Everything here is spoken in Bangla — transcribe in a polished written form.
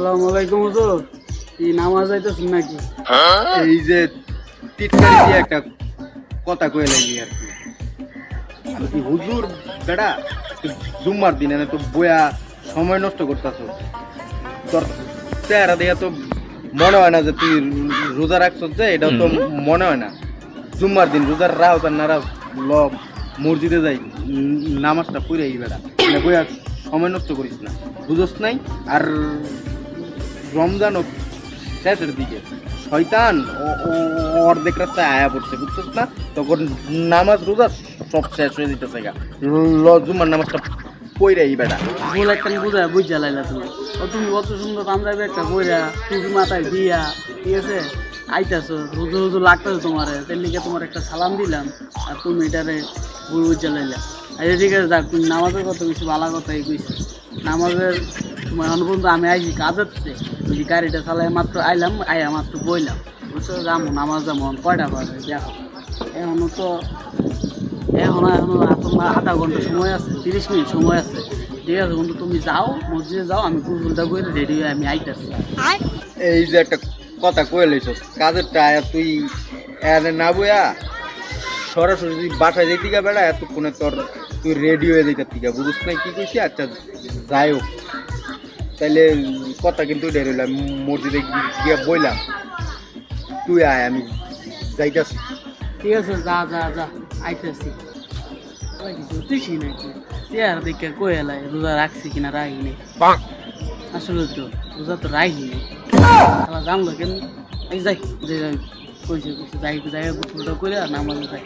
আসসালামু আলাইকুম হুজুর। কি নামাজ যাইতেছেন নাকি? এই যে টিটকারি দিয়ে একটা কথা কয়ে লাগলি আর কি। আমি কি হুজুর বেড়া জুম্মার দিনে না তো বয়া সময় নষ্ট করতেছ। তোর চেহারা দেখে তো মনে হয় না যে তুই রোজা রাখছ, যে এটাও তো মনে হয় না। জুম্মার দিন রোজার রাও আর না রাও, ল মসজিদে যাই, নামাজটা পড়ে এই বেড়া, মানে বয়া সময় নষ্ট করিস না, বুঝোস নাই? আর রমজানও শেষের দিকে শয়তান অর্ধেক রাস্তায় আয়া পড়ছে, বুঝছিস না? তখন নামাজ রোজা সব শেষ হয়ে দিতেছে গা, জুম্মার নামাজটা পইরাই বেটা। ভুল একটা বুঝা লাইলা তুমি। তুমি কত সুন্দর পাঞ্জাবি একটা বইরা টুপি মাথায় দিয়া, ঠিক আছে, আইতাছো হুজুর হুজুর লাগতেছে তোমার, তার লিগে তোমার একটা সালাম দিলাম আর তুমি এটারে বুঝা লাইলা। আচ্ছা ঠিক আছে, যাক, তুমি নামাজের কথা বেশি ভালো কথাই কইছো। নামাজের তোমার এখন পর্যন্ত আমি আইছি কাজের থেকে, গাড়িটা চালাই মাত্র আইলাম, আইয়া মাত্র বইলাম, বুঝছো, যাবো নামাজ যেমন কয়টা বাজে দেখো, এখনো তো এখনো আধা ঘন্টা সময় আছে, 30 মিনিট সময় আছে, ঠিক আছে। কিন্তু তুমি যাও, মসজিদে যাও, আমি কুকুরটা করে রেডি হয়ে আমি আইতাছি। এই যে একটা কথা কয়ে লইছস, কাজেরটা আয়া তুই এনে না বইয়া সরাসরি তুই বাসায় যাইতে গা বেড়া, এতক্ষণে তোর তুই রেডি হয়ে যাইতে থেকে, বুঝিস না কি কইছি? আচ্ছা যাই হোক, তাইলে কথা কিন্তু এটাই রইলাম, মসজিদে গিয়ে বইলাম, তুই আয়, আমি যাইতাছি। ঠিক আছে, যা যা যা, আইতাছি। বুঝতেছি নাকি চেয়ার দেখে কয়ে এলাই রোজা রাখছি কিনা রাখিনি, আসলে তো রোজা তো রাখিনি, জানলো কেন? এই যাই, যে কইছে যাই যাই গোসলটা করে আর নামাজ যাই।